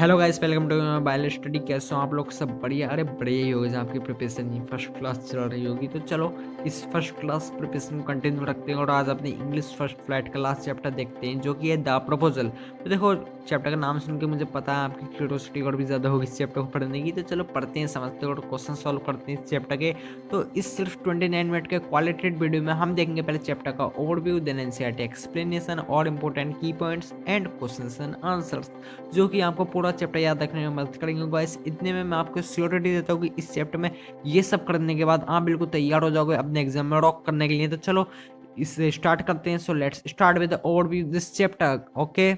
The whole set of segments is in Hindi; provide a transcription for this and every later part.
Hello guys, welcome to bio study. कैसे हो आप लोग? सब बढ़िया? अरे बढ़िया ही होगा जहाँ आपकी प्रिपरेशन ही फर्स्ट क्लास चल रही होगी। तो चलो इस फर्स्ट क्लास प्रिपरेशन को कंटिन्यू रखते हैं और आज अपने इंग्लिश फर्स्ट फ्लाइट का लास्ट चैप्टर देखते हैं जो कि है द प्रपोजल। तो देखो, चैप्टर का नाम सुन के मुझे पता है आपकी क्यूरियोसिटी और भी ज़्यादा होगी इस चैप्टर को पढ़ने की। तो चलो पढ़ते हैं, समझते हैं और क्वेश्चन सॉल्व करते हैं इस चैप्टर के। तो इस सिर्फ 29 मिनट के क्वालिटेड वीडियो में हम देखेंगे पहले चैप्टर का ओवरव्यू, देन एनसीईआरटी एक्सप्लेनेशन और इंपॉर्टेंट की points and questions and answers, जो कि आपको पूरा चैप्टर याद रखने में मदद करेंगे। गाइस इतने में मैं आपको श्योरिटी देता हूँ कि इस चैप्टर में ये सब करने के बाद आप बिल्कुल तैयार हो जाओगे अपने एग्जाम में रॉक करने के लिए। तो चलो इससे स्टार्ट करते हैं। So let's start with the overview this chapter. Okay,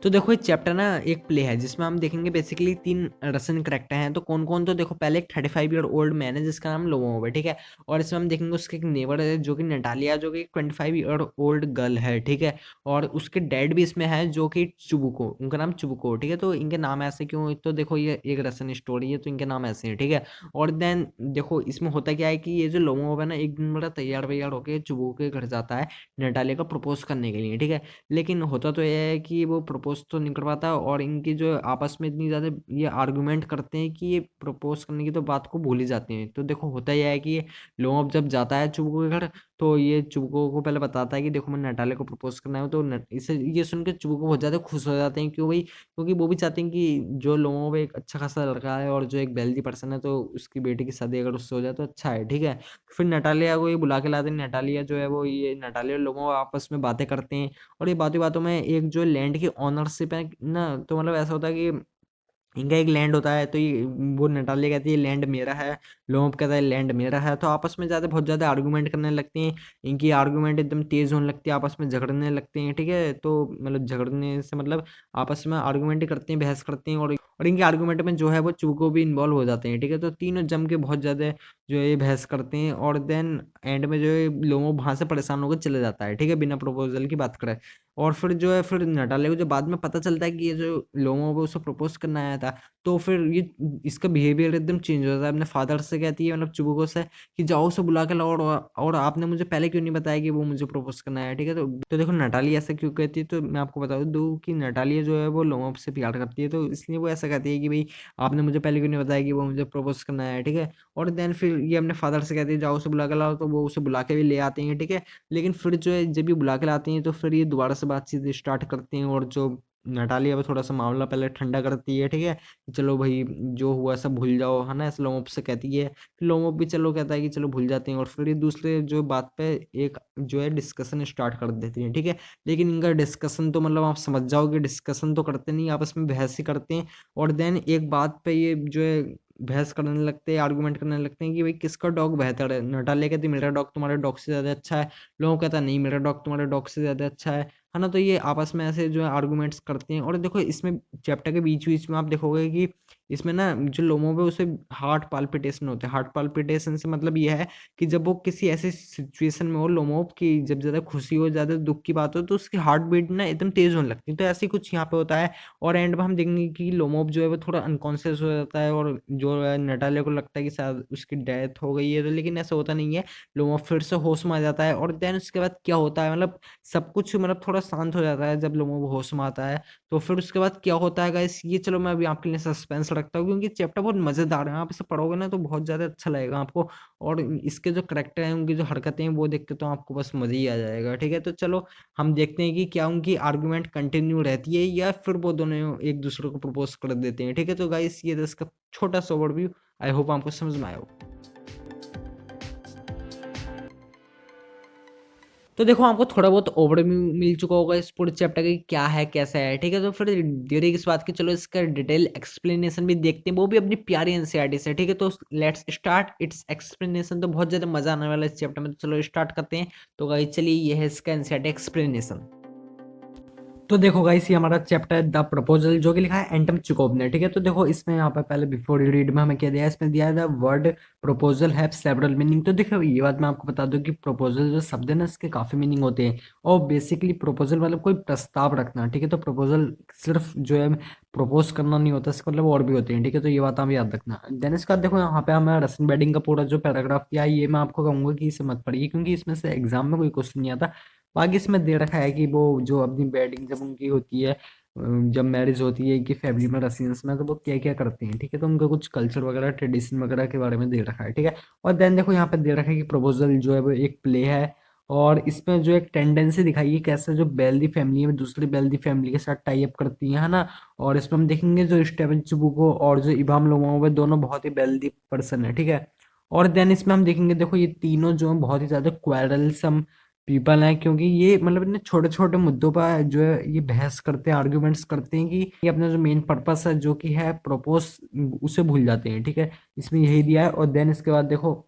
तो देखो ये चैप्टर ना एक प्ले है जिसमें हम देखेंगे बेसिकली 3 रसियन कैरेक्टर हैं। तो कौन कौन? तो देखो पहले एक 35 ईयर ओल्ड मैन है जिसका नाम लोमोव है, ठीक है। और इसमें हम देखेंगे उसके एक नेबर है जो कि नटालिया, जो कि 25 ईयर ओल्ड गर्ल है, ठीक है। और उसके डैड भी इसमें है जो कि चुबुको, उनका नाम चुबुको, ठीक है। तो इनके नाम ऐसे क्यों? तो देखो ये एक रसियन स्टोरी है तो इनके नाम ऐसे हैं, ठीक है। और देन देखो इसमें होता क्या है कि ये जो लोमोव है ना, एक दिन बड़ा तैयार वैयार होकर चुबुको के घर जाता है नटालिया को प्रपोज करने के लिए, ठीक है। लेकिन होता तो यह है कि वो प्रपोज तो नहीं कर पाता और इनकी जो आपस में इतनी ज़्यादा ये आर्गुमेंट करते हैं कि ये प्रपोज करने की तो बात को भूल ही जाते हैं। तो देखो होता यह है कि ये लोमअप जब जाता है चुबको के घर, तो ये चुबको को पहले बताता है कि देखो मैं नटाले को प्रपोज करना है। तो इसे ये सुन के चुबको बहुत ज़्यादा खुश हो जाते हैं। क्यों भाई? क्योंकि वो भी चाहते हैं कि जो लोमअप एक अच्छा खासा लड़का है और जो एक वेल्दी पर्सन है, तो उसकी बेटी की शादी अगर उससे हो जाए तो अच्छा है, ठीक है। फिर नटालिया को ये बुला के लाते हैं। नटालिया जो है वो ये नटालिया और लोमअप आपस में बातें करते हैं और ये बातों बातों में एक जो लैंड की ऑनरशिप है ना, तो मतलब ऐसा होता है कि इनका एक लैंड होता है। तो ये वो नटालिया कहती है लैंड मेरा है, लोमअप कहता है लैंड मेरा है। तो आपस में ज़्यादा बहुत ज़्यादा आर्गूमेंट करने लगते हैं। इनकी आर्गूमेंट एकदम तेज़ होने लगती है, आपस में झगड़ने लगते हैं, ठीक है। तो मतलब झगड़ने से मतलब आपस में आर्गूमेंट ही करते हैं, बहस करते हैं और इनके आर्गूमेंट में जो है वो चूको भी इन्वॉल्व हो जाते हैं, ठीक है। तो तीनों जम के बहुत ज़्यादा जो है ये बहस करते हैं और देन एंड में जो है लोमो वहाँ से परेशान होकर चले जाता है, ठीक है, बिना प्रपोजल की बात करें। और फिर जो है फिर नटाले को जो बाद में पता चलता है कि ये जो लोमो है उसे प्रपोज करना आया था, तो फिर ये इसका बिहेवियर एकदम चेंज हो जाता है। अपने फादर से कहती है, मतलब चुबुको से, कि जाओ उसे बुला के लाओ और आपने मुझे पहले क्यों नहीं बताया कि वो मुझे प्रपोज करना है, ठीक है। तो देखो नटाली ऐसा क्यों कहती है, तो मैं आपको बता दूं कि नटालिया जो है वो लोमो से प्यार करती है, तो इसलिए वो ऐसा कहती है कि भाई आपने मुझे पहले क्यों नहीं बताया कि वो मुझे प्रपोज करना है, ठीक है। और देन फिर ये अपने फादर से कहती है जाओ उसे बुला के लाओ, तो वो उसे बुला के भी ले आते हैं, ठीक है। लेकिन फिर जो है जब ये बुला के लाते हैं तो फिर ये दोबारा से बातचीत स्टार्ट करते हैं और जो नटालिया अब थोड़ा सा मामला पहले ठंडा करती है, ठीक है, कि चलो भाई जो हुआ सब भूल जाओ, है ना, ऐसे लोमोप से कहती है। फिर लोमोप भी चलो कहता है कि चलो भूल जाते हैं और फिर ये दूसरे जो बात पे एक जो है डिस्कशन स्टार्ट कर देती है, ठीक है। लेकिन इनका डिस्कशन तो मतलब आप समझ जाओ कि डिस्कशन तो करते नहीं, आपस में बहस ही करते हैं। और देन एक बात पे ये जो है बहस करने लगते हैं, आर्गुमेंट करने लगते हैं कि भाई किसका डॉग बेहतर है। नटालिया कहती मेरा डॉग तुम्हारे डॉग से ज़्यादा अच्छा है, लोगों कहता नहीं मेरा डॉग तुम्हारे डॉग से ज़्यादा अच्छा है ना। तो ये आपस में ऐसे जो है आर्गुमेंट्स करते हैं। और देखो इसमें चैप्टर के बीच बीच में आप देखोगे कि इसमें ना जो लोगों पे उसे हार्ट पाल्पिटेशन होते हैं। हार्ट पाल्पिटेशन से मतलब ये है कि जब वो किसी ऐसी सिचुएशन में हो लोमोप की, जब ज़्यादा खुशी हो, ज़्यादा दुख की बात हो, तो उसकी हार्ट बीट ना एकदम तेज़ होने लगती है। तो ऐसे ही कुछ यहाँ पे होता है। और एंड में हम देखेंगे कि लोमोप जो है वो थोड़ा अनकॉन्शियस हो जाता है और जो है नटालिया को लगता है कि शायद उसकी डेथ हो गई है, तो लेकिन ऐसा होता नहीं है। लोमोप फिर से होश में आ जाता है और देन उसके बाद क्या होता है, मतलब सब कुछ मतलब थोड़ा शांत हो जाता है जब लोमोप होश में आता है। तो फिर उसके बाद क्या होता है गाइस, ये चलो मैं अभी आपके लिए सस्पेंस रखता हूँ क्योंकि चैप्टर बहुत मजेदार है। आप इसे पढ़ोगे ना तो बहुत ज्यादा अच्छा लगेगा आपको। और इसके जो करेक्टर हैं, उनकी जो हरकतें हैं, वो देख के तो आपको बस मजा ही आ जाएगा, ठीक है। तो चलो हम देखते हैं कि क्या उनकी आर्गुमेंट कंटिन्यू रहती है या फिर वो दोनों एक दूसरे को प्रपोज कर देते हैं, ठीक है। तो गाइस ये था इसका छोटा सा ओवरव्यू। आई होप आपको समझ में आया हो। तो देखो आपको थोड़ा बहुत ओवरव्यू मिल चुका होगा इस पूरे चैप्टर का कि क्या है कैसा है, ठीक है। तो फिर देरी किस बात की, चलो इसका डिटेल एक्सप्लेनेशन भी देखते हैं, वो भी अपनी प्यारी एनसीईआरटी से, ठीक है। तो लेट्स स्टार्ट इट्स एक्सप्लेनेशन। तो बहुत ज्यादा मजा आने वाला है इस चैप्टर में, तो चलो स्टार्ट करते हैं। तो गाइस चलिए ये है इसका एनसीईआरटी एक्सप्लेनेशन। तो देखो गाइस ये हमारा चैप्टर द प्रपोजल, जो कि लिखा है एंटम चिकोब ने, ठीक है। तो देखो इसमें यहाँ पर पहले बिफोर यू रीड में हमें क्या दिया है, इसमें दिया है the word proposal have several meaning. तो देखो ये बात मैं आपको बता दूं कि प्रपोजल जो शब्द है ना, इसके काफी मीनिंग होते हैं। और बेसिकली प्रपोजल मतलब कोई प्रस्ताव रखना, ठीक है। तो प्रपोजल सिर्फ जो है प्रपोज करना नहीं होता, इसका मतलब और भी होते हैं, ठीक है। तो ये बात आप याद रखना। देन इसका देखो यहाँ पे हमें रसन बेडिंग का पूरा जो पैराग्राफ दिया है, ये मैं आपको कहूंगा कि इसे मत पढ़िए क्योंकि इसमें से एग्जाम में कोई क्वेश्चन नहीं आता। बाकी इसमें दे रखा है कि वो जो अपनी बैटिंग जब उनकी होती है जब मैरिज होती है कि फैमिली में रसियंस में, तो वो क्या क्या करते हैं, ठीक है। तो उनका कुछ कल्चर वगैरह ट्रेडिशन वगैरह के बारे में दे रखा है, ठीक है। और देन देखो यहाँ पे दे रखा है कि प्रपोजल जो है वो एक प्ले है, और इसमें जो एक टेंडेंसी दिखाई है कैसे जो वेल्दी फैमिली है दूसरी वेल्दी फैमिली के साथ टाई अप करती है ना। और इसमें हम देखेंगे जो स्टेवन चुबुको और जो इवाम लोमो वे दोनों बहुत ही वेल्दी पर्सन है, ठीक है। और देन इसमें हम देखेंगे देखो ये तीनों जो है बहुत ही ज्यादा क्वारलसम पीपल हैं, क्योंकि ये मतलब इतने छोटे छोटे मुद्दों पर जो है ये बहस करते हैं, आर्ग्यूमेंट्स करते हैं कि ये अपना जो मेन पर्पस है जो कि है प्रपोज, उसे भूल जाते हैं, ठीक है। इसमें यही दिया है। और देन इसके बाद देखो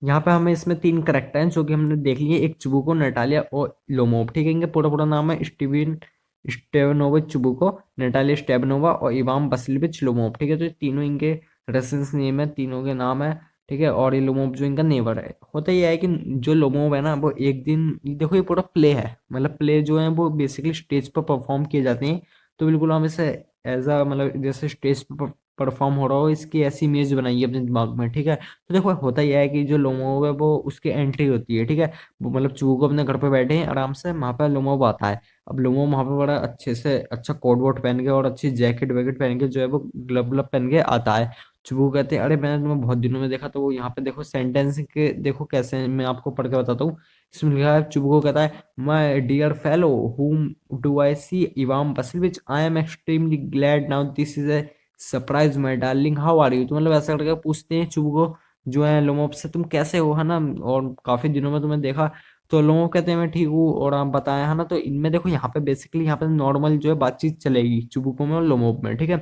यहाँ पे हमें इसमें तीन करेक्टर हैं जो कि हमने देख लिए, एक चुबुको, नटालिया और लोमोव, ठीक है। इनका पूरा पूरा नाम है स्टीवन स्टेवनोविच चुबुको, नटालिया स्टेबनोवा और इवाम वसिलिविच लोमोव, ठीक है। तो ये तीनों इनके रेसिडेंस नेम है, तीनों के नाम है, ठीक है। और ये लोमोव जो इनका नेबर है। होता यह है कि जो लोमोव है ना वो एक दिन, देखो ये पूरा प्ले है, मतलब प्ले जो है वो बेसिकली स्टेज पर परफॉर्म किए जाते हैं। तो बिल्कुल हम इसे एज अ मतलब जैसे स्टेज पर परफॉर्म हो रहा हो इसकी ऐसी इमेज बनाई है अपने दिमाग में, ठीक है। तो देखो होता यह है कि जो लोमोव है वो उसकी एंट्री होती है, ठीक है। वो मतलब चूहो को अपने घर पे बैठे हैं आराम से, वहां पर लोमोव आता है। अब लोमोव वहां पे बड़ा अच्छे से अच्छा कोट वोट पहन के और अच्छी जैकेट वैकेट पहन के जो है वो ग्लव ग्लव पहन के आता है। चुबू कहते हैं अरे मैंने तुम्हें बहुत दिनों में देखा। तो वो यहाँ पे देखो सेंटेंस के देखो कैसे हैं, मैं आपको पढ़ के बताता हूँ। इसमें लिखा है चुबू को कहता है my dear fellow whom do I see Ivan Vassilevitch I am extremely glad now this is a surprise my darling how are you. तो मतलब ऐसा करके पूछते हैं चुबू को जो है लोमोप से, तुम कैसे हो, है ना, और काफी दिनों में तुम्हें देखा। तो लोमोप कहते हैं मैं ठीक हूँ और आप बताएं, है ना। तो इनमें देखो यहाँ पे बेसिकली यहाँ पे नॉर्मल जो है बातचीत चलेगी चुबुको में और लोमोप में, ठीक है।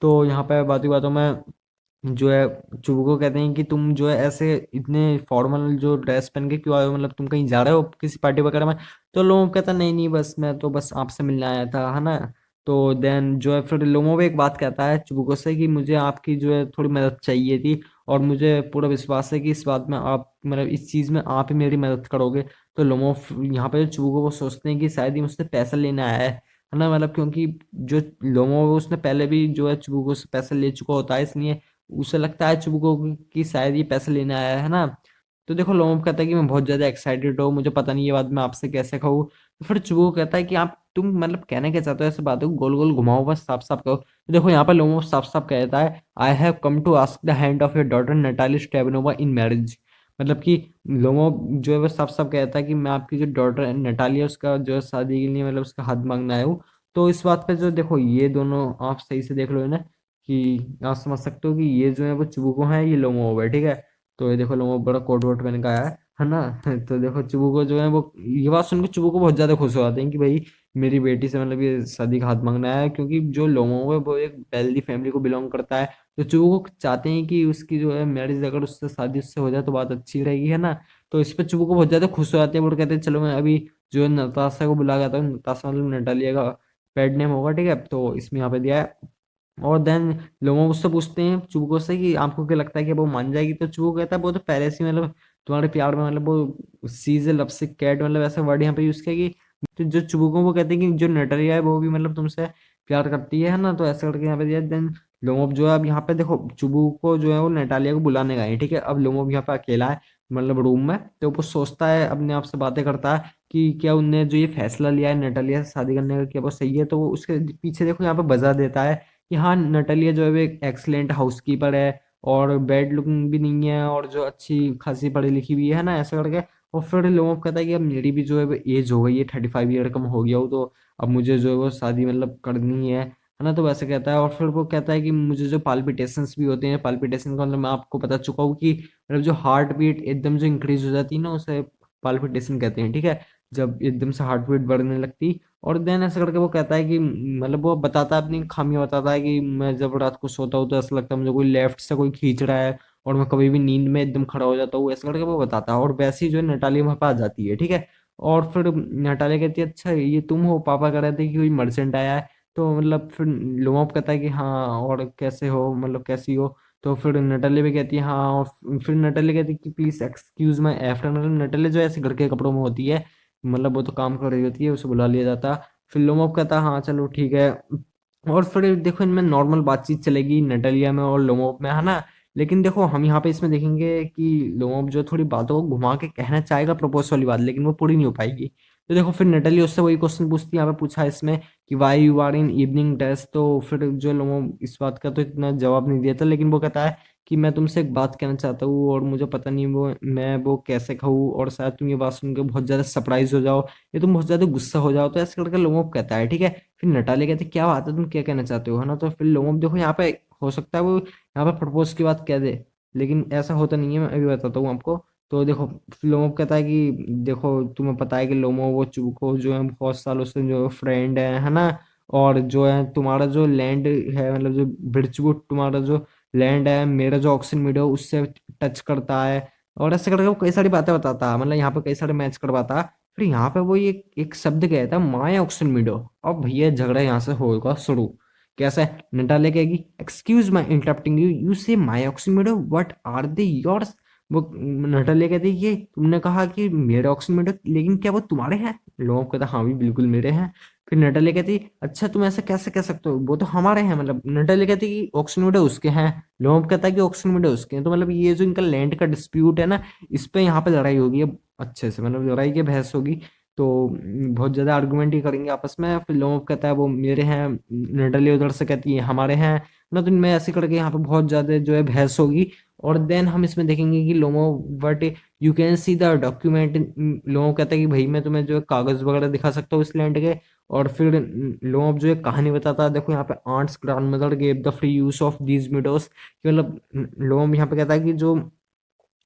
तो यहाँ पे बातों बातों में जो है चुबू को कहते हैं कि तुम जो है ऐसे इतने फॉर्मल जो ड्रेस पहन के क्यों आए हो, मतलब तुम कहीं जा रहे हो किसी पार्टी वगैरह में। तो लोगों को कहता नहीं नहीं बस मैं तो बस आपसे मिलने आया था, है ना। तो देन जो है फिर लोगों को एक बात कहता है चुबुको से कि मुझे आपकी जो है थोड़ी मदद चाहिए थी, और मुझे पूरा विश्वास है कि इस बात में आप मतलब इस चीज़ में आप ही मेरी मदद करोगे। तो लोमो यहाँ पे जो चुबुको वो सोचते हैं कि शायद ही मुझसे पैसा लेने आया है ना, मतलब क्योंकि जो लोमो है उसने पहले भी जो है चुबुको से पैसा ले चुका होता है, इसलिए उसे लगता है चुबुको कि शायद ये पैसे लेने आया है ना। तो देखो लोमो कहता है कि मैं बहुत ज्यादा एक्साइटेड हूँ, मुझे पता नहीं ये बात मैं आपसे कैसे कहूँ। तो फिर चुबुको कहता है कि आप तुम मतलब कहने क्या चाहते हो, ऐसे बातों को गोल गोल घुमाओ, बस साफ साफ कहो। तो देखो यहाँ पर लोमो साफ साफ कहता है I have come to ask the hand of your daughter Natalya Stepanovna in marriage. मतलब कि लोमो जो है वो साफ साफ कहता है कि मैं आपकी जो डॉटर नटालिया उसका जो है शादी के लिए मतलब उसका हाथ मांगना आया हूँ। तो इस बात पे जो देखो ये दोनों आप सही से देख लो ना, कि आप समझ सकते हो कि ये जो है वो चुबुको है, ये लोमो है, ठीक है। तो ये देखो लोमो बड़ा कोट वोट पहन का आया है ना। तो देखो चुबुको जो है वो ये बात सुन के चुबुको बहुत ज्यादा खुश हो जाते हैं कि भाई मेरी बेटी से मतलब ये शादी का हाथ मांगना है, क्योंकि जो लोमो है वो एक वेल्दी फैमिली को बिलोंग करता है। तो चुबुको चाहते हैं कि उसकी जो है मैरिज अगर उससे शादी उससे हो जाए तो बात अच्छी रहेगी, है ना। तो इस पर चुबुको बहुत ज्यादा खुश हो जाते हैं, वो कहते हैं चलो मैं अभी जो है नताशा को बुला के आता हूँ। नताशा मतलब नटालिया का पेड नेम होगा, ठीक है। तो इसमें यहाँ पे दिया है। और देन लोगों उससे पूछते हैं चूको से कि आपको क्या लगता है कि वो मान जाएगी। तो चूको कहता है वो तो पहले से ही मतलब तुम्हारे प्यार में मतलब वो सीज लव सिक कैट मतलब ऐसा वर्ड यहाँ पे यूज किया कि तो जो चुबुको वो कहते हैं कि जो नटरिया है वो भी मतलब तुमसे प्यार करती है ना। तो ऐसा करके यहाँ पे दिया। देन लोमोब जो है अब यहाँ पे देखो चुबुको जो है वो नटालिया को बुलाने गए हैं, ठीक है। अब लोमोब यहाँ पे अकेला है मतलब रूम में। तो वो सोचता है अपने आप से बातें करता है कि क्या उनने जो ये फैसला लिया है नटालिया से शादी करने का क्या वो सही है। तो वो उसके पीछे देखो यहाँ पे बजा देता है कि हाँ नटालिया जो है वो एक एक्सलेंट हाउसकीपर है और बैड लुकिंग भी नहीं है और जो अच्छी खासी पढ़ी लिखी भी है ना, ऐसा करके। और फिर लोगों को कहता है कि अब मेरी भी जो है वो एज हो गई है, 35 ईयर कम हो गया हूँ, तो अब मुझे जो है वो शादी मतलब करनी है ना। तो वैसे कहता है। और फिर वो कहता है कि मुझे जो पाल्पिटेशंस भी होते हैं, पाल्पिटेशन का मतलब मैं आपको बता चुका हूँ कि मतलब जो हार्ट बीट एकदम जो इंक्रीज हो जाती है ना उसे पाल्पिटेशन कहते हैं, ठीक है। जब एकदम से हार्ट बीट बढ़ने लगती। और देन ऐसा करके वो कहता है कि मतलब वो बताता है अपनी खामियां, बताता है कि मैं जब रात को सोता हूँ तो ऐसा लगता है मुझे कोई लेफ्ट से कोई खींच रहा है, और मैं कभी भी नींद में एकदम खड़ा हो जाता हूँ, ऐसा करके वो बताता है। और वैसे ही जो है नटाली वहां पे आ जाती है, ठीक है। और फिर नटाली कहती है अच्छा ये तुम हो, पापा कह रहे थे कि कोई मर्चेंट आया है। तो मतलब फिर लोमोप कहता है कि हाँ और कैसे हो मतलब कैसी हो। तो फिर नटाली भी कहती है हाँ। और फिर नटाली कहती है कि प्लीज एक्सक्यूज माई आफ्टरनून। नटाली जो ऐसे घर के कपड़ों में होती है, मतलब वो तो काम कर रही होती है, उसे बुला लिया जाता। फिर लोमोप कहता हाँ चलो ठीक है। और फिर देखो इनमें नॉर्मल बातचीत चलेगी नटालिया में और लोमोप में, है ना। लेकिन देखो हम यहाँ पे इसमें देखेंगे कि लोमोप जो थोड़ी बातों को घुमा के कहना चाहेगा प्रपोज वाली बात, लेकिन वो पूरी नहीं हो पाएगी। तो देखो फिर नटालिया उससे वही क्वेश्चन पूछती है, यहाँ पे पूछा है इसमें कि why you are in evening dress. तो फिर जो लोमो इस बात का तो इतना जवाब नहीं दिया था, लेकिन वो कहता है कि मैं तुमसे एक बात कहना चाहता हूँ और मुझे पता नहीं वो कैसे कहूँ, और शायद तुम ये बात सुन के बहुत ज्यादा सरप्राइज हो जाओ या तुम बहुत ज्यादा गुस्सा हो जाओ। तो ऐसे करके लोमो कहता है, ठीक है। फिर नटाली कहती है क्या बात है, तुम क्या कहना चाहते हो, है ना। तो फिर लोमो देखो यहाँ पे हो सकता है वो यहाँ पे प्रपोज की बात कह दे, लेकिन ऐसा होता नहीं है, मैं अभी बताता हूँ आपको। तो देखो लोमो कहता है कि देखो तुम्हें पता है कि लोमो वो चुबुको जो है बहुत सालों से जो फ्रेंड है ना, और जो है तुम्हारा जो लैंड है, मतलब जो बिरचवुड तुम्हारा जो लैंड है, मेरा जो ऑक्सीजन मीडियो उससे टच करता है, और ऐसे करके वो कई सारी बातें बताता है, मतलब यहाँ पे कई सारे मैच करवाता है। फिर यहाँ पे वो ये एक शब्द कहता है माय ऑक्सीजन मीडियो। अब भैया झगड़ा यहाँ से होगा शुरू। कैसा है, नटाले कहेगी excuse my interrupting you, you say my oxygen meadows, what are they yours. वो नटाले कहती है ये तुमने कहा कि मेरे ऑक्सीजन मीडियो, लेकिन क्या वो तुम्हारे हैं। लोग कहता हाँ भी बिल्कुल मेरे हैं। फिर नटाले कहती अच्छा तुम ऐसा कैसे कह सकते हो, वो तो हमारे हैं। मतलब नटाले कहती कि ऑक्सीजन मीडियो उसके हैं, लोग कहता है कि ऑक्सीजन मीडियो उसके हैं। तो मतलब ये जो इनका लैंड का डिस्प्यूट है ना, इस पे यहाँ पे लड़ाई होगी अब अच्छे से, मतलब लड़ाई की बहस होगी। तो बहुत ज्यादा आर्गुमेंट ही करेंगे आपस में। फिर लोग कहता है वो मेरे हैं, नडली उधर से कहती है हमारे हैं ना। तो इनमें ऐसे करके यहाँ पे बहुत ज्यादा जो है बहस होगी। और देन हम इसमें देखेंगे कि Lomov but you can see the document. Lomov कहता है कि भाई मैं तुम्हें जो है कागज वगैरह दिखा सकता हूँ इस लैंड के। और फिर लोमो जो है कहानी बताता है, देखो यहाँ पे aunt's grandmother gave the free use of these meadows. मतलब लोमो यहाँ पे कहता है कि जो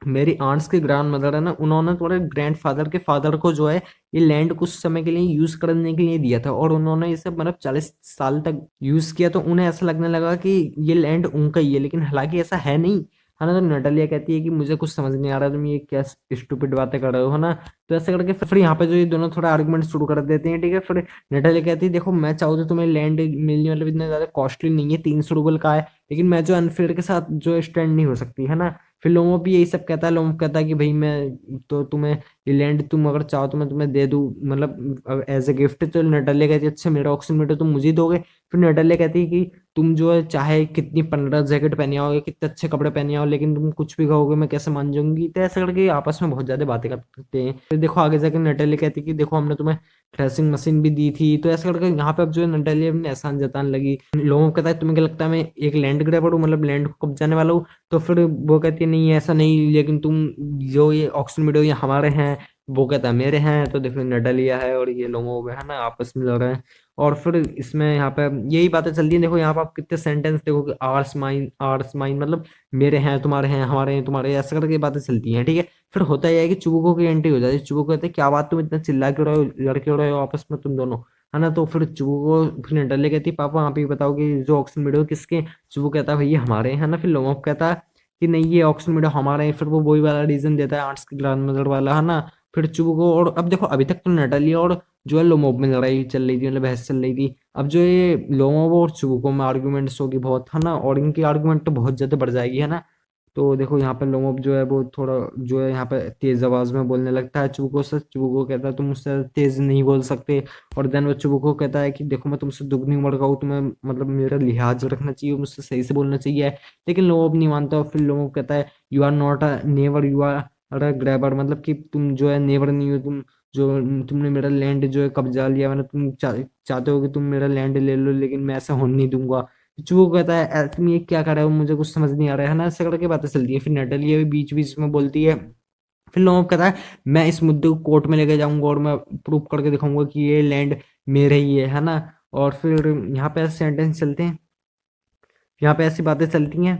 मेरी आंट्स की ग्रैंड मदर है ना, उन्होंने तुम्हारे ग्रैंड फादर के फादर को जो है ये लैंड कुछ समय के लिए यूज करने के लिए दिया था, और उन्होंने इसे मतलब 40 साल तक यूज किया। तो उन्हें ऐसा लगने लगा कि ये लैंड उनका ही है, लेकिन हालांकि ऐसा है नहीं, है ना। तो नटालिया कहती है कि मुझे कुछ समझ नहीं आ रहा, तुम ये क्या स्टूपिड बातें कर रहे हो, है ना। तो ऐसे करके फिर यहाँ पे जो ये दोनों थोड़ा आर्गुमेंट शुरू कर देते हैं, ठीक है। फिर नटालिया कहती है देखो मैं चाहूँ तो तुम्हें लैंड मिलनी, मतलब इतना ज्यादा कॉस्टली नहीं है, 300 रूबल का है, लेकिन मैं जो अनफेयर के साथ जो स्टैंड नहीं हो सकती, है ना। फिर लोमो भी यही सब कहता है, लोमो कहता है कि भाई मैं तो तुम्हें ये लैंड तुम अगर चाहो तो मैं तुम्हें दे दूं, मतलब एज ए गिफ्ट। तो नटालिया कहती है अच्छा मेरा ऑक्सीजन मीटर तुम मुझे ही दोगे। फिर नटालिया कहती है कि तुम जो है चाहे कितनी 15 जैकेट पहने आओगे, कितने अच्छे कपड़े पहने आओ, लेकिन तुम कुछ भी कहोगे मैं कैसे मान जाऊंगी। तो ऐसे करके आपस में बहुत ज्यादा बातें करते हैं। फिर देखो आगे जाके नटालिया कहती है कि देखो हमने तुम्हें थ्रेसिंग मशीन भी दी थी। तो ऐसे करके यहाँ पे अब जो है नटालिया अपने एहसान जताने लगी। लोगों को कहता है तुम्हें क्या लगता है मैं एक लैंड ग्रैबर हूँ, मतलब लैंड को कब्जाने वाला हूँ। तो फिर वो कहती है नहीं ऐसा नहीं, लेकिन तुम जो ये ऑक्सीजन मीडियो ये हमारे हैं, वो कहता है मेरे हैं। तो देखो नडालिया है और ये लोगों में है ना आपस में लड़ रहे हैं। और फिर इसमें यहाँ पे यही बातें चलती हैं। देखो यहाँ पे आप कितने सेंटेंस देखो कि आर्स माइन, मतलब मेरे हैं तुम्हारे हैं हमारे हैं तुम्हारे, ऐसा करके बातें चलती हैं, ठीक है। फिर होता यह है कि चुबुको की एंट्री हो जाती है। चुबुको कहते हैं क्या बात तुम इतना चिल्ला क्यों रहे हो, लड़ क्यों रहे हो आपस में तुम दोनों, है ना। तो फिर चुबुको फिर नडाले कहती है पापा आप ही बताओ कि जो ऑक्सीजन मीडियो किसके। चुबुको कहता है भैया हमारे हैं ना। फिर लोमो कहता है कि नहीं ये ऑक्सीजन मीडिया हमारे हैं। फिर वो वही वाला रीजन देता है आर्ट्स की ग्रैंड मदर वाला, है ना। फिर चुबुको और अब देखो अभी तक तो नटालिया और जो है लोमोब में लड़ाई चल रही थी, मतलब बहस चल रही थी। अब जो ये लोमोब और चुबुको में आर्गुमेंट्स होगी बहुत, है ना, और इनकी आर्गुमेंट तो बहुत ज्यादा बढ़ जाएगी, है ना। तो देखो यहाँ पे लोमोब जो है वो थोड़ा जो है यहाँ पे तेज आवाज में बोलने लगता है चुबुको से। चुबुको कहता है तुम मुझसे तेज नहीं बोल सकते। और देन वो चुबुको कहता है कि देखो मैं तुमसे दुगनी उम्र का हूँ, तुम्हें मतलब मेरा लिहाज रखना चाहिए, मुझसे सही से बोलना चाहिए। लेकिन लोमोब नहीं मानता। और फिर लोमोब कहता है you are not a neighbour, you are a grabber, मतलब कि तुम जो है नेवर नहीं हो, तुम जो तुमने मेरा लैंड जो है कब्जा लिया, मतलब तुम चाहते हो कि तुम मेरा लैंड ले लो, लेकिन मैं ऐसा होने नहीं दूंगा। वो कहता है तुम ये क्या कर रहे हो, मुझे कुछ समझ नहीं आ रहा है ना। ऐसे करके बातें चलती है। फिर नटालिया भी बीच बीच में बोलती है। फिर लोगों को कहता है मैं इस मुद्दे को कोर्ट में लेके जाऊंगा और मैं प्रूव करके दिखाऊंगा कि ये लैंड मेरे ही है ना। और फिर यहाँ पे ऐसे सेंटेंस चलते हैं, यहाँ पे ऐसी बातें चलती हैं।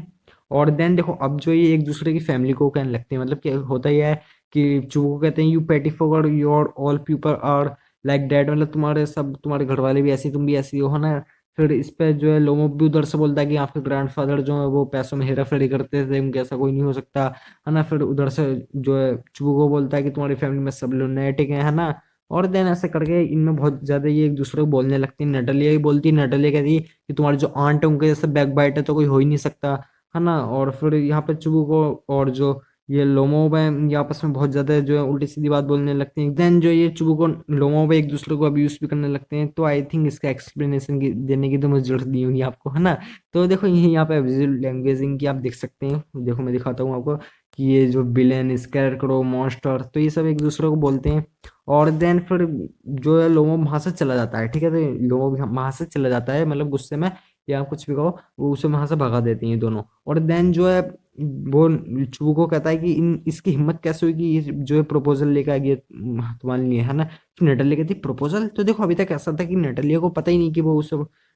और देन देखो अब जो ये एक दूसरे की फैमिली को कहने लगते हैं, मतलब क्या होता ही है कि चूको कहते हैं you petty for your all people are like dad, मतलब तुम्हारे सब तुम्हारे घर वाले भी ऐसे तुम भी ऐसी हो, है ना। फिर इस पे जो है लोमो भी उधर से बोलता है कि आपके ग्रैंडफादर जो है वो पैसों में हेरा फेरी करते थे, उनके ऐसा कोई नहीं हो सकता, है ना। फिर उधर से जो है चूको बोलता है कि तुम्हारी फैमिली में सब लोग नेटिक हैं, है ना। और देन ऐसे करके इनमें बहुत ज्यादा ये एक दूसरे को बोलने लगती है। नटलिया ही बोलती है, नटलिया कहती है कि तुम्हारी जो आंट है उनके जैसे बैक बाइट है तो कोई हो ही नहीं सकता, है ना। और फिर यहाँ पे चुबू को और जो ये लोमोब है ये आपस में बहुत ज्यादा जो है उल्टी सीधी बात बोलने लगते हैं। देन जो ये चुबू को लोमोब एक दूसरे को अब्यूज भी करने लगते हैं। तो आई थिंक इसका एक्सप्लेनेशन देने की तो मुझे जरूरत नहीं होगी आपको, है ना। तो देखो ये यहाँ पे विजुअल लैंग्वेजिंग की आप देख सकते हैं, देखो मैं दिखाता हूँ आपको कि ये जो विलेन स्कैरक्रो मॉन्स्टर, तो ये सब एक दूसरे को बोलते हैं। और देन फिर जो है लोमो वहां से चला जाता है, ठीक है। तो लोमो वहां से चला जाता है, मतलब गुस्से में या कुछ भी कहो, वो उसे वहां से भगा देते हैं ये दोनों। और देन जो है वो चूको को कहता है कि इन इसकी हिम्मत कैसे हुई कि ये जो है प्रपोजल लेकर आ गया तुम्हारे लिए, है ना। तो नटालिया कहती प्रपोजल, तो देखो अभी तक ऐसा था कि नटालिया को पता ही नहीं कि वो उस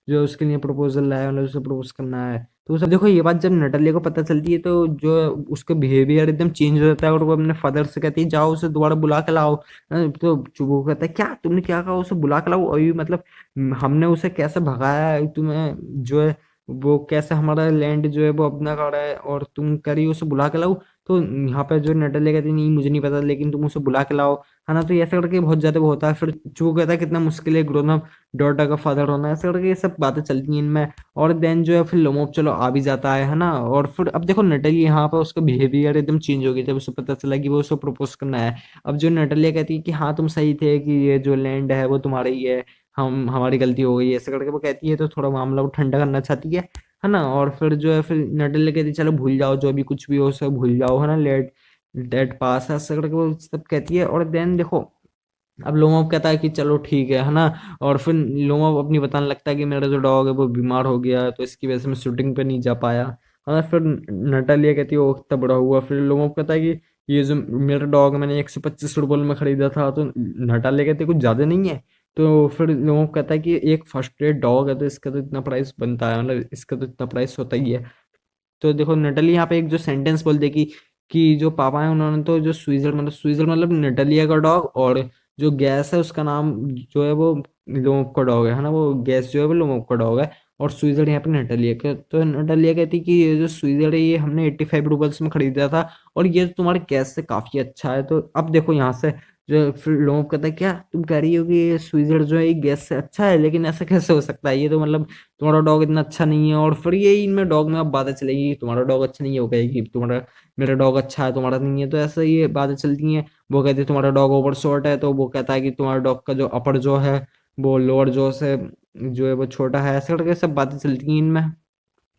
जो उसके लिए प्रपोजल लाया, मतलब उसे प्रपोज करना है। तो सब देखो ये बात जब नटालिया को पता चलती है तो जो उसका बिहेवियर एकदम चेंज हो जाता है, और वो अपने फादर से कहती है जाओ उसे दोबारा बुला के लाओ। तो चुबो कहता है क्या तुमने क्या कहा, उसे बुला के लाओ अभी, मतलब हमने उसे कैसे भगाया है, तुम्हें जो है वो कैसे हमारा लैंड जो है वो अपना कर रहा है, और तुम कह रही हो उसे बुला के लाओ। तो यहाँ पे जो नटालिया कहती नहीं मुझे नहीं पता, लेकिन तुम उसे बुला के लाओ, है ना। तो ये ऐसा करके बहुत ज्यादा वो होता है। फिर चुबो कहता है कितना मुश्किल है ग्रोन अप डॉटर का फादर होना, ऐसा करके ये सब बातें चलती हैं इनमें। और देन जो है फिर लोमोप चलो आ भी जाता है ना। और फिर अब देखो नटली यहाँ पर उसका बिहेवियर एकदम चेंज हो गया जब उसे पता चला कि वो उसको प्रपोज करना है। अब जो नटलिया कहती है कि हाँ तुम सही थे, कि ये जो लैंड है वो तुम्हारा ही है, हम हमारी गलती हो गई है, ऐसे करके वो कहती है। तो थोड़ा मामला वो ठंडा करना चाहती है ना। और फिर जो है फिर नटलिया कहती है चलो भूल जाओ, जो भी कुछ भी हो सब भूल जाओ, है ना, लेट डेट पास है, ऐसे करके वो सब कहती है। और देन देखो अब लोमोप कहता है कि चलो ठीक है ना। और फिर लोमोप अपनी बताने लगता है कि मेरा जो डॉग है वो बीमार हो गया, तो इसकी वजह से मैं शूटिंग पे नहीं जा पाया, है ना। फिर नटालिया कहती है वो कितना बड़ा हुआ। फिर लोमोप कहता है कि ये जो मेरा डॉग मैंने 125 रुपये में खरीदा था। तो नटालिया कहती है कुछ ज्यादा नहीं है। तो फिर लोमोप कहता है कि एक फर्स्ट रेट डॉग है तो इसका तो इतना प्राइस बनता है, मतलब इसका तो इतना प्राइस होता ही है। तो देखो नटली यहाँ पे एक जो सेंटेंस बोल दे कि जो पापा है उन्होंने तो जो स्विजर मतलब नटलिया का डॉग, और जो गैस है उसका नाम जो है वो लोमोप का डॉग है ना। वो गैस जो है वो लोमोप का डॉग है। और स्विजर यहाँ पे नटलिया का। तो नटलिया कहती कि ये जो स्विजर है ये हमने 85 रुपल्स में खरीदा था, और ये तो तुम्हारे गैस से काफी अच्छा है। तो अब देखो यहाँ से जो फिर लोमोप कहता है क्या तुम कह रही हो कि ये स्विजर जो है ये गैस से अच्छा है, लेकिन ऐसा कैसे हो सकता है, ये तो मतलब तुम्हारा डॉग इतना अच्छा नहीं है। और फिर ये इनमें डॉग में अब बातें चलेगी, तुम्हारा डॉग अच्छा नहीं है, वो कहेगी तुम्हारा मेरा डॉग अच्छा है तुम्हारा नहीं है, तो ऐसा ये बातें चलती हैं। वो कहती है तुम्हारा डॉग ओवर शॉर्ट है, तो वो कहता है कि तुम्हारा डॉग का जो अपर जो है वो लोअर जो से जो है वो छोटा है, ऐसे करके सब बातें चलती हैं इनमें।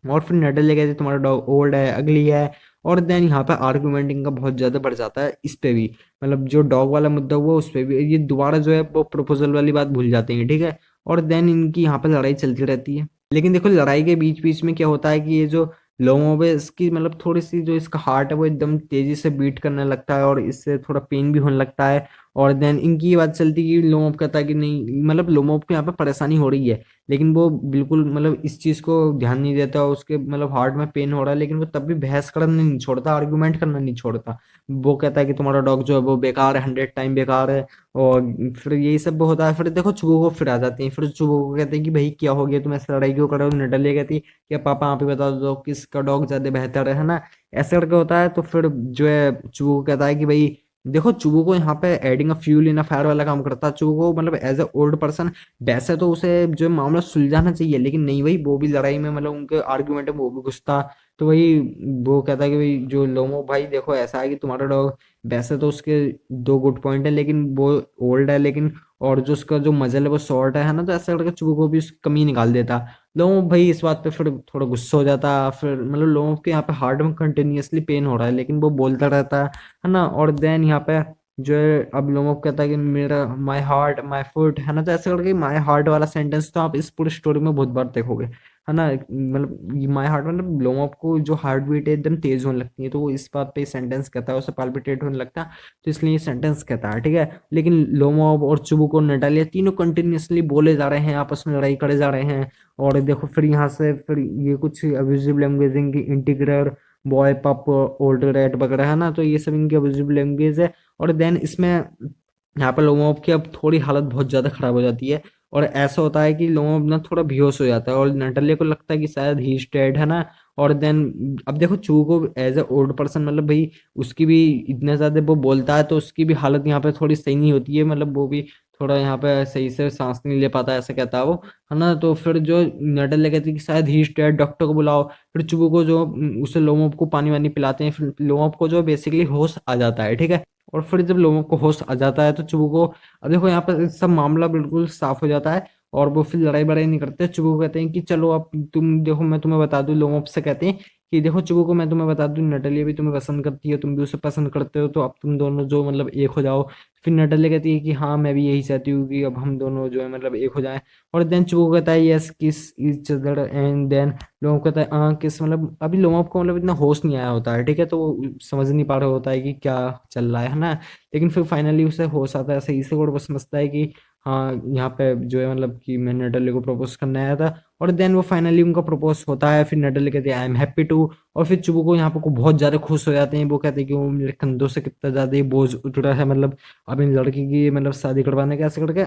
और फिर नडल ले गए थे तुम्हारा डॉग ओल्ड है अगली है। और देन यहाँ पे आर्गुमेंटिंग का बहुत ज्यादा बढ़ जाता है इस पे भी, मतलब जो डॉग वाला मुद्दा हुआ उस पे भी ये दोबारा जो है वो प्रपोजल वाली बात भूल जाते हैं, ठीक है। और देन इनकी यहाँ पे लड़ाई चलती रहती है। लेकिन देखो लड़ाई के बीच बीच में क्या होता है कि ये जो लोमो है इसकी मतलब थोड़ी सी जो इसका हार्ट है वो एकदम तेजी से बीट करने लगता है, और इससे थोड़ा पेन भी होने लगता है। और देन इनकी ये बात चलती है कि लोमोप कहता है कि नहीं, मतलब लोमोप को यहाँ पे परेशानी हो रही है, लेकिन वो बिल्कुल मतलब इस चीज को ध्यान नहीं देता। उसके मतलब हार्ट में पेन हो रहा है, लेकिन वो तब भी बहस करना नहीं छोड़ता, आर्गुमेंट करना नहीं छोड़ता। वो कहता है कि तुम्हारा डॉग जो है वो बेकार है, 100 टाइम बेकार है। और फिर यही सब होता है। फिर देखो चुबो को फिर आ जाते हैं, फिर चुबो को कहते हैं कि भाई क्या हो गया, तुम ऐसे लड़ाई क्यों कर रहे हो। नटलिया कहती है कि पापा आप ही बता दो किसका डॉग ज्यादा बेहतर है ना। ऐसे करके होता है। तो फिर जो है चुबो को कहता है कि भाई देखो चुबो को यहाँ पे adding a fuel in a fire वाला काम करता है। चुबो को मतलब एज अ ओल्ड पर्सन वैसे तो उसे जो मामला सुलझाना चाहिए, लेकिन नहीं भाई वो भी लड़ाई में मतलब उनके आर्ग्यूमेंट में वो भी घुसता। तो वही वो कहता है कि भाई जो लोमो भाई देखो ऐसा है कि तुम्हारा डॉग वैसे तो उसके दो गुड पॉइंट है, लेकिन वो ओल्ड है, लेकिन और जो उसका जो मजल है वो शॉर्ट है ना। तो ऐसा करके चुबो को भी उसकी कमी निकाल देता। लोमो भाई इस बात पे फिर थोड़ा गुस्सा हो जाता। फिर मतलब लोमो के यहाँ पे हार्ट में कंटिन्यूअसली पेन हो रहा है, लेकिन वो बोलता रहता है ना। और देन यहाँ पे जो है अब लोगों को कहता है कि मेरा माई हार्ट माई फुट, है ना। तो ऐसे करके माई हार्ट वाला सेंटेंस तो आप इस पूरी स्टोरी में बहुत बार देखोगे, है ना। मतलब माई हार्ट मतलब लोगों को जो हार्ट बीट है एकदम तेज होने लगती है, तो वो इस बात पे सेंटेंस कहता है, उसे पाल्पिटेट होने लगता है, तो इसलिए ये सेंटेंस कहता है, ठीक है। लेकिन लोमोब और चुबुक और नटालिया तीनों कंटिन्यूअसली बोले जा रहे हैं, आपस में लड़ाई करे जा रहे हैं। और देखो फिर यहाँ से फिर ये कुछ अब्यूजिव लैंग्वेजिंग की इंटीग्रर बॉय पप ओल्ड रैट वगैरह, है ना। तो ये सब इनकी अब्यूजिव लैंग्वेज है। और देन इसमें यहाँ पर लोगों की अब थोड़ी हालत बहुत ज्यादा खराब हो जाती है। और ऐसा होता है कि लोगों ना थोड़ा बेहोश हो जाता है, और नटल्ले को लगता है कि शायद ही इज डेड, है ना। और देन अब देखो चू को एज ए ओल्ड पर्सन मतलब भाई उसकी भी इतने ज्यादा वो बोलता है, तो उसकी भी हालत यहाँ पे थोड़ी सही नहीं होती है, मतलब वो भी थोड़ा यहाँ पे सही से सांस नहीं ले पाता, ऐसा कहता है वो, है ना। तो फिर जो नटल्ले कहती है कि शायद ही इज डेड, डॉक्टर को बुलाओ। फिर चुबू को जो उसे लोमोप को पानी वानी पिलाते हैं, फिर लोमोप को जो बेसिकली होश आ जाता है, ठीक है। और फिर जब लोगों को होश आ जाता है तो चुबू को अब देखो यहाँ पर सब मामला बिल्कुल साफ हो जाता है। और वो फिर लड़ाई बड़ाई नहीं करते, चुबू कहते हैं कि चलो अब तुम देखो मैं तुम्हें बता दूं, लोगों से कहते हैं कि देखो चिबुको, मैं तुम्हें बता दूं नटालिया भी तुम्हें पसंद करती है, तुम भी उसे पसंद करते हो, तो अब तुम दोनों जो मतलब एक हो जाओ। फिर नटालिया कहती है कि हाँ मैं भी यही चाहती हूँ कि अब हम दोनों जो है मतलब एक हो जाएं। और देन चिबुको कहता है यस किस ईच अदर, एंड देन लोगों को कहता है हाँ किस, मतलब अभी लोगों को मतलब इतना होश नहीं आया होता है, ठीक है, तो वो समझ नहीं पा रहा होता है कि क्या चल रहा है ना। लेकिन फिर फाइनली उसे होश आता है, सही से, और वो समझता है कि हाँ यहाँ पे जो है मतलब कि मैं नटालिया को प्रपोज करने आया था। और देन वो फाइनली उनका प्रपोज होता है, फिर नटालिया कहते हैं आई एम हैप्पी टू। और फिर चिबुको यहाँ पे को बहुत ज्यादा खुश हो जाते हैं, वो कहते हैं कि वो मेरे कंधों से कितना ज्यादा ही बोझ उठ रहा है, मतलब अपनी लड़की की मतलब शादी करवाने के ऐसे करके।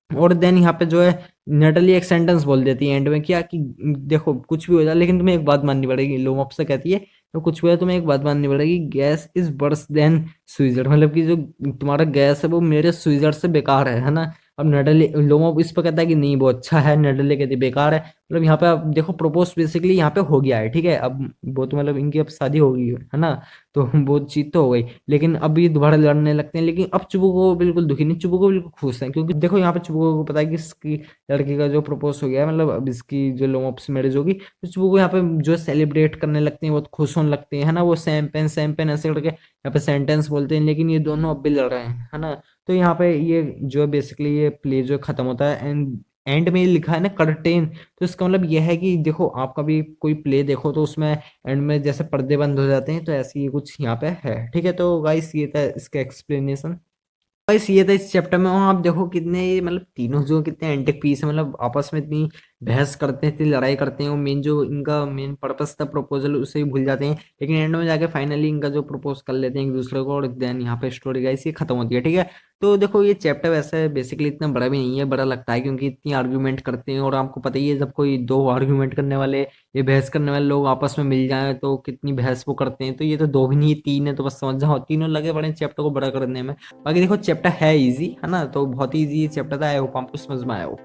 और देन यहाँ पे जो है नटली एक सेंटेंस बोल देती है एंड में, क्या कि देखो कुछ भी हो जाए लेकिन तुम्हें एक बात माननी पड़ेगी, लोमअप से कहती है तो कुछ भी हो तुम्हें एक बात माननी पड़ेगी, गैस इज वर्स देन स्विजर, मतलब कि जो तुम्हारा गैस है वो मेरे स्विजर से बेकार है ना। अब नडली लोमअप इस पर कहता है कि नहीं वो अच्छा है, नडली कहती है बेकार है। मतलब यहाँ पे आप देखो प्रपोज बेसिकली यहाँ पे हो गया है, ठीक है, अब वो तो मतलब इनकी अब शादी हो गई है ना, तो वो चीज तो हो गई। लेकिन अब ये दोबारा लड़ने लगते हैं, लेकिन अब चुबुको को बिल्कुल दुखी नहीं, चुबुको बिल्कुल खुश है, क्योंकि देखो यहाँ पे चुबुको को पता है कि इसकी लड़की का जो प्रपोज हो गया है, मतलब अब इसकी जो लोमअप से मैरिज होगी, तो चुबुको यहाँ पे जो सेलिब्रेट करने लगते हैं, बहुत खुश होने लगते हैं, है ना, वो सैम पेन ऐसे करके यहाँ पे सेंटेंस बोलते हैं, लेकिन ये दोनों अब भी लड़ रहे हैं, है ना। तो यहाँ पे ये जो है बेसिकली ये प्ले जो खत्म होता है, एंड में लिखा है ना कर्टेन, तो इसका मतलब यह है कि देखो आप कभी कोई प्ले देखो तो उसमें एंड में जैसे पर्दे बंद हो जाते हैं, तो ऐसे ही कुछ यहाँ पे है, ठीक है। तो गाइस ये था इसका एक्सप्लेनेशन। गाइस ये था इस चैप्टर में, और आप देखो कितने मतलब तीनों जो कितने एंटिक पीस है, मतलब आपस में इतनी बहस करते हैं, इतनी लड़ाई करते हैं, वो मेन जो इनका मेन पर्पस था प्रपोजल उसे ही भूल जाते हैं, लेकिन एंड में जाके फाइनली इनका जो प्रपोज कर लेते हैं एक दूसरे को, और देन यहाँ पे स्टोरी गाइस ये खत्म होती है, ठीक है। तो देखो ये चैप्टर वैसे बेसिकली इतना बड़ा भी नहीं है, बड़ा लगता है क्योंकि इतनी आर्ग्यूमेंट करते हैं, और आपको पता ही है जब कोई दो आर्ग्यूमेंट करने वाले, ये बहस करने वाले लोग आपस में मिल जाए तो कितनी बहस वो करते हैं, तो ये तो दो भी नहीं तीन है, तो बस समझ जाओ तीनों लगे पड़े चैप्टर को बड़ा करने में। बाकी देखो चैप्टर है इजी, है ना, तो बहुत ही इजी चैप्टर था, आई होप आपको समझ में आया हो।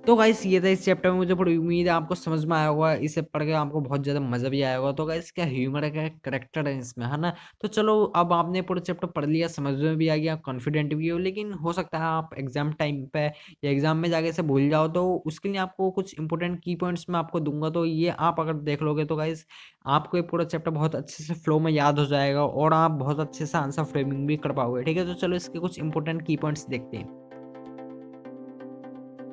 तो गाइस ये था इस चैप्टर में, मुझे पूरी उम्मीद है आपको समझ में आया होगा, इसे पढ़ के आपको बहुत ज्यादा मजा भी आया होगा। तो गाइस क्या ह्यूमर है, क्या करेक्टर है इसमें, है ना। तो चलो अब आपने पूरा चैप्टर पढ़ लिया, समझ में भी आ गया, कॉन्फिडेंट भी हो, लेकिन हो सकता है आप एग्जाम टाइम पे या एग्जाम में जाके इसे भूल जाओ, तो उसके लिए आपको कुछ इंपॉर्टेंट की पॉइंट्स मैं आपको दूंगा, तो ये आप अगर देख लोगे तो गाइस आपको ये पूरा चैप्टर बहुत अच्छे से फ्लो में याद हो जाएगा, और आप बहुत अच्छे से आंसर फ्रेमिंग भी कर पाओगे, ठीक है। तो चलो इसके कुछ इंपॉर्टेंट की पॉइंट्स देखते हैं।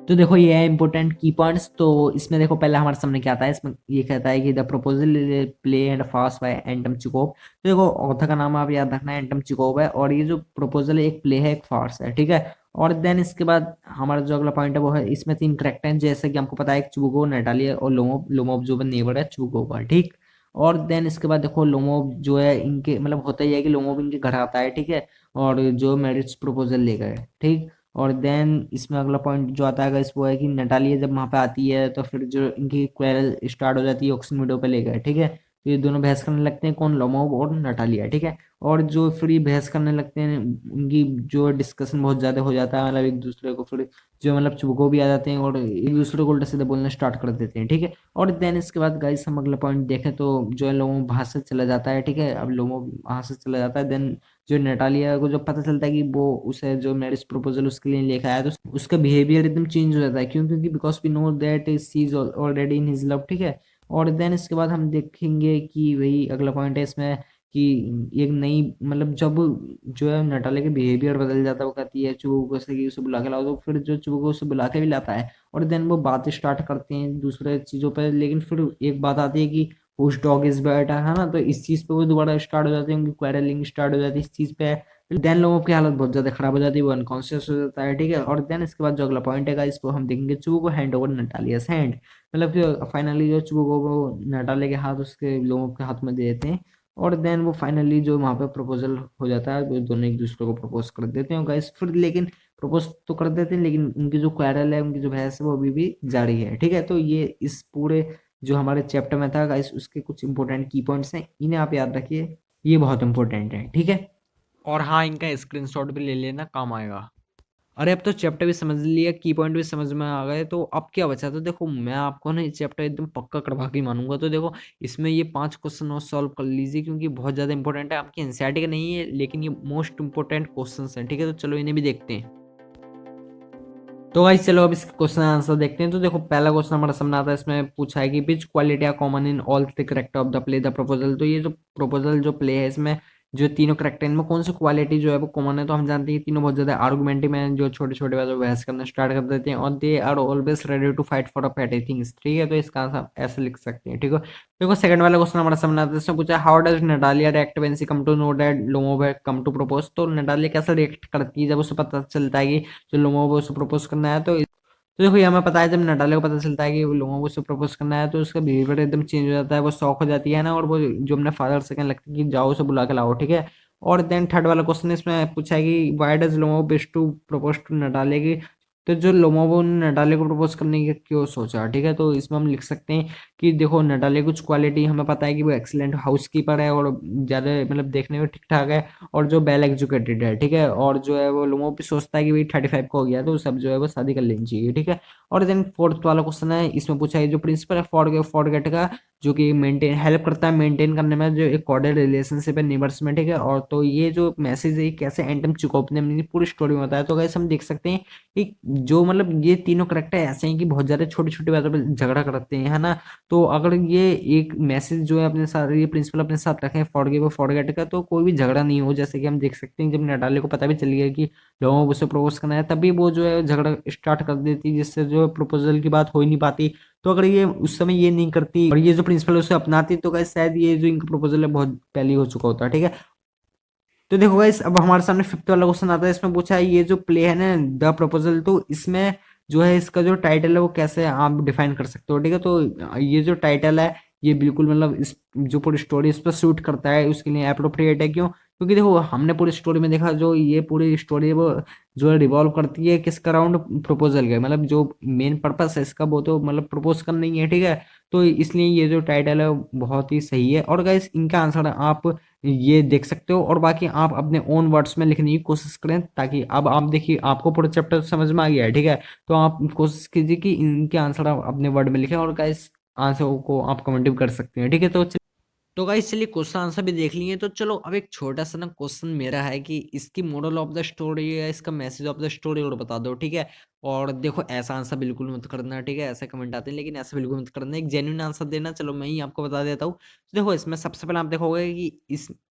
तो देखो ये है इंपॉर्टेंट की पॉइंट्स, तो इसमें देखो पहले हमारे सामने क्या आता है, इसमें ये कहता है कि द प्रपोजल प्ले एंड फास्ट बाय एंटम चिकोव। तो देखो ऑथर का नाम आप याद रखना है, एंटम चिकोव है, और ये जो प्रपोजल है एक प्ले है एक फार्स है, ठीक है। और देन इसके बाद हमारा जो अगला पॉइंट है वो है, इसमें तीन करेक्टर हैं जैसे कि हमको पता है, चुबुको, नेटालिया और लोमोव। लोमोव जो नेबर है चुबुको का, ठीक। और देन इसके बाद देखो लोमोव जो है इनके मतलब होता ही है कि लोमोव इनके घर आता है, ठीक है, और जो मैरिज प्रपोजल लेकर है, ठीक। और देन इसमें अगला पॉइंट जो आता है इस वो है कि नटालिया जब वहाँ पे आती है तो फिर जो इनकी क्वेरल स्टार्ट हो जाती है ऑक्सीजन मीडो पे लेकर, ठीक है। तो ये दोनों बहस करने लगते हैं, कौन, लोमोव और नटालिया, ठीक है। और जो फिर ये बहस करने लगते हैं, उनकी जो डिस्कशन बहुत ज्यादा हो जाता है, मतलब एक दूसरे को फिर जो मतलब चुबको भी आ जाते हैं और एक दूसरे को उल्टा सीधा बोलना स्टार्ट कर देते हैं, ठीक है। और देन इसके बाद गाइस हम अगला पॉइंट देखें तो जो है लोमो वहां से चला जाता है, ठीक है, अब लोमो वहां से चला जाता है, देन जो नेटालिया को जब पता चलता है कि वो उसे जो मैरिज प्रपोजल उसके लिए लेकर आया, तो उसका बिहेवियर एकदम चेंज हो जाता है, क्यों, क्योंकि because we know that she is already in his love, ठीक है। और देन इसके बाद हम देखेंगे कि वही अगला पॉइंट है इसमें कि एक नई मतलब जब जो है नटालिया के बिहेवियर बदल जाता है, वो कहती है चुबुको को से कि उसे बुला के लाओ, तो फिर जो चुबुको उसे बुला के भी लाता है, और देन वो बातें स्टार्ट करते हैं दूसरे चीजों पर, लेकिन फिर एक बात आती है कि हुज डॉग इज बेटर, है ना, तो इस चीज पे वो दोबारा स्टार्ट हो जाते हैं, उनकी क्वेरलिंग स्टार्ट हो जाती है इस चीज पे। देन लोगों की हालत बहुत ज्यादा खराब हो जाती है, वो अनकॉन्शियस हो जाता है, ठीक है। और देन इसके बाद जो अगला पॉइंट है इसको हम देखेंगे, चुबुको को हैंड ओवर नटालियास हैंड, मतलब कि फाइनली जो चुबुको को नटालिया के हाथ उसके लोगों के हाथ में दे देते हैं, और देन वो फाइनली जो वहाँ पे प्रपोजल हो जाता है, वो दोनों एक दूसरे को प्रपोज कर देते हैं गाइस, फिर लेकिन प्रपोज तो कर देते हैं, लेकिन उनकी जो क्वारल है, उनकी जो बहस है वो अभी भी जारी है, ठीक है। तो ये इस पूरे जो हमारे चैप्टर में था गाइस उसके कुछ इंपॉर्टेंट की पॉइंट्स हैं, इन्हें आप याद रखिए, ये बहुत इंपॉर्टेंट है, ठीक है। और हाँ इनका स्क्रीनशॉट भी ले लेना, काम आएगा। अरे अब तो चैप्टर भी समझ लिया, की पॉइंट भी समझ में आ गए, तो अब क्या बचा, तो देखो मैं आपको ना ये चैप्टर एकदम पक्का करवा के मानूंगा, तो देखो इसमें ये 5 क्वेश्चन और सॉल्व कर लीजिए, क्योंकि बहुत ज़्यादा इंपॉर्टेंट है, आपकी एनसीईआरटी का नहीं है लेकिन ये मोस्ट इंपॉर्टेंट क्वेश्चन हैं, ठीक है। तो चलो इन्हें भी देखते हैं। तो गाइस चलो अब इसका क्वेश्चन आंसर देखते हैं। तो देखो पहला क्वेश्चन हमारा सामने आता है, इसमें पूछा है कि which quality are common in all the character of the play the proposal. तो ये जो प्रपोजल जो प्ले है इसमें जो तीनों करेक्टर इनमें कौन सी क्वालिटी जो है वो कॉमन है। तो हम जानते हैं कि तीनों बहुत ज्यादा आर्गुमेंटिव हैं, जो छोटे छोटे बातों पर बहस करना स्टार्ट कर देते हैं, और they are always ready to fight for a petty things. ठीक है, तो इसका आंसर ऐसे लिख सकते हैं। ठीक है, देखो सेकंड वाला क्वेश्चन हमारा सामने आता है, इसमें पूछा how does Natalya react when she come to know that Lomov have come to propose. तो नडालिया कैसे रिएक्ट करती है जब उसे पता चलता है कि जो लोमोव उसे प्रपोज करना है। तो देखो ये हमें पता है, जब नटाले को पता चलता है कि वो लोगों को उससे प्रपोज करना है, तो उसका बिहेवियर एकदम चेंज हो जाता है, वो शॉक हो जाती है ना, और वो जो अपने फादर से कहने लगती है कि जाओ उसे बुला के लाओ। ठीक है, और देन थर्ड वाला क्वेश्चन इसमें पूछा है कि why does Lomov wish to propose to Natalya की। तो जो लोमोवो ने नटाले को प्रपोज करने की क्यों सोचा। ठीक है, तो इसमें हम लिख सकते हैं कि देखो नटाले कुछ क्वालिटी हमें पता है कि वो एक्सीलेंट हाउसकीपर है, और ज्यादा मतलब देखने में ठीक ठाक है, और जो वेल एजुकेटेड है। ठीक है, और जो है वो लोगों भी सोचता है कि भाई 35 का हो गया तो सब जो है वो शादी कर लेनी चाहिए। ठीक है, और देन फोर्थ वाला क्वेश्चन है, इसमें पूछा है जो प्रिंसिपल है फॉरगेट का, जो कि मेंटेन हेल्प करता है मेंटेन करने में जो एक कॉर्डियल रिलेशनशिप है नेबर्स में। ठीक है, और तो ये जो मैसेज है ये कैसे एंटम चुकोप ने अपनी पूरी स्टोरी में बताया। तो गाइस हम देख सकते हैं कि जो मतलब ये तीनों करेक्टर ऐसे हैं कि बहुत ज्यादा छोटी छोटी बातों पर झगड़ा करते हैं, है ना। तो अगर ये एक मैसेज जो है अपने साथ ये प्रिंसिपल अपने साथ रखें फॉरगिव और फॉरगेट का, तो कोई भी झगड़ा नहीं हो। जैसे कि हम देख सकते हैं जब नडाले को पता भी चल गया कि लोगों को उससे प्रपोज करना है, तभी वो जो है झगड़ा स्टार्ट कर देती, जिससे जो प्रपोजल की बात हो ही नहीं पाती। तो अगर ये उस समय ये नहीं करती और ये जो प्रिंसिपल उसे अपनाती, तो गाइस शायद ये जो इनका प्रपोजल है बहुत पहले हो चुका होता। ठीक है, तो देखो गाइस अब हमारे सामने फिफ्थ वाला क्वेश्चन आता है, इसमें पूछा है ये जो प्ले है ना द प्रपोजल, तो इसमें जो है इसका जो टाइटल है वो कैसे आप डिफाइन कर सकते हो। ठीक है, तो ये जो टाइटल है ये बिल्कुल मतलब इस जो पूरी स्टोरी इस पर सूट करता है, उसके लिए अप्रोप्रिएट है। क्यों, क्योंकि देखो हमने पूरी स्टोरी में देखा जो ये पूरी स्टोरी है वो जो है रिवॉल्व करती है किसका अराउंड प्रपोजल का, मतलब जो मेन पर्पस है इसका वो तो मतलब प्रपोज करना ही है। ठीक है, तो इसलिए ये जो टाइटल है वो बहुत ही सही है। और गाइस इनका आंसर आप ये देख सकते हो, और बाकी आप अपने ओन वर्ड्स में लिखने की कोशिश करें, ताकि अब आप देखिए आपको पूरा चैप्टर समझ में आ गया है। ठीक है, तो आप कोशिश कीजिए कि इनके आंसर आप अपने वर्ड में लिखें, और गाइस आंसर को आप कमेंट भी कर सकते हैं। ठीक है, तो गाइस चलिए क्वेश्चन आंसर भी देख लिए। तो चलो अब एक छोटा सा ना क्वेश्चन मेरा है कि इसकी मोरल ऑफ द स्टोरी या इसका मैसेज ऑफ द स्टोरी और बता दो। ठीक है, और देखो ऐसा आंसर बिल्कुल मत करना। ठीक है, ऐसे कमेंट आते हैं लेकिन ऐसा बिल्कुल मत करना, एक जेन्युइन आंसर देना। चलो मैं ही आपको बता देता हूँ। तो देखो इसमें सबसे पहले आप देखोगे कि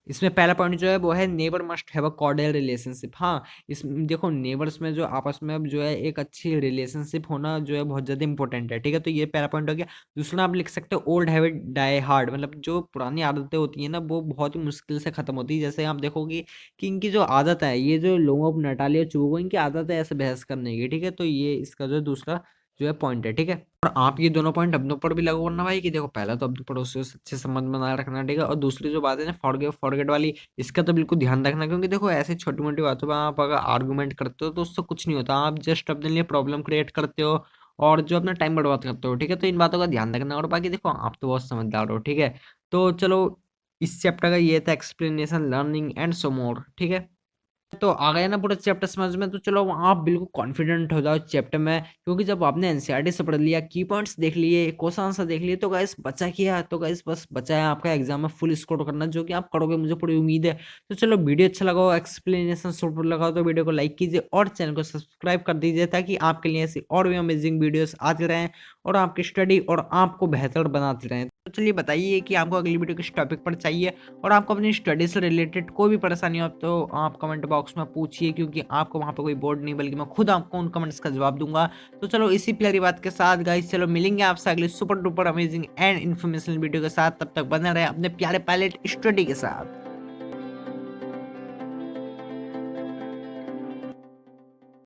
इसमें पहला पॉइंट जो है वो है neighbour must have a cordial relationship. हाँ, इस देखो नेबर्स में जो आपस में अब जो है एक अच्छी रिलेशनशिप होना जो है बहुत ज्यादा इंपॉर्टेंट है। ठीक है, तो ये पहला पॉइंट हो गया। दूसरा आप लिख सकते हो ओल्ड हैबिट डाई हार्ड, मतलब जो पुरानी आदतें होती हैं ना वो बहुत ही मुश्किल से खत्म होती है। जैसे आप देखोगे कि इनकी जो आदत है, ये जो लोगों को नटालिया चूगो इनकी आदत है ऐसे बहस करने की। ठीक है, तो ये इसका जो दूसरा जो है पॉइंट है। ठीक है, और आप ये दोनों पॉइंट अपनों पर भी लागू करना भाई, कि देखो पहला तो अपने पड़ोसियों से अच्छे संबंध बनाए रखना। ठीक है, और दूसरी जो बात है ना फॉरगिव फॉरगेट वाली, इसका तो बिल्कुल ध्यान रखना। क्योंकि देखो ऐसी छोटी मोटी बातों पर आप अगर आर्गुमेंट करते हो तो उससे कुछ नहीं होता, आप जस्ट अपने लिए प्रॉब्लम क्रिएट करते हो और जो अपना टाइम बर्बाद करते हो। ठीक है, तो इन बातों का ध्यान रखना। और बाकी देखो आप तो बहुत समझदार हो। ठीक है, तो चलो इस चैप्टर का ये था एक्सप्लेनेशन लर्निंग एंड सो मोर। ठीक है, तो आ गया ना पूरा चैप्टर समझ में। तो चलो आप बिल्कुल कॉन्फिडेंट हो जाओ चैप्टर में, क्योंकि जब आपने एनसीईआरटी से पढ़ लिया, की पॉइंट्स देख लिए, क्वेश्चन आंसर देख लिए, तो गाइस बचा क्या। तो गाइस बस बचा है आपका एग्जाम में फुल स्कोर करना, जो कि आप करोगे मुझे पूरी उम्मीद है। तो चलो वीडियो अच्छा लगा हो, एक्सप्लेनेशन सुपर लगा हो, तो वीडियो को लाइक कीजिए और चैनल को सब्सक्राइब कर दीजिए, ताकि आपके लिए ऐसी और भी अमेजिंग वीडियोस आते रहें और आपकी स्टडी और आपको बेहतर बनाते रहें। तो चलिए बताइए कि आपको अगली वीडियो किस टॉपिक पर चाहिए, और आपको अपनी स्टडी से रिलेटेड कोई भी परेशानी हो तो आप कमेंट बॉक्स में पूछिए, क्योंकि आपको वहाँ पे कोई बोर्ड नहीं बल्कि मैं खुद आपको उन कमेंट्स का जवाब दूंगा। तो चलो इसी प्यारी बात के साथ गाइस चलो मिलेंगे आपसे अगले super duper amazing and informational video के साथ। तब तक बने रहे अपने प्यारे पायलट स्टडी के साथ।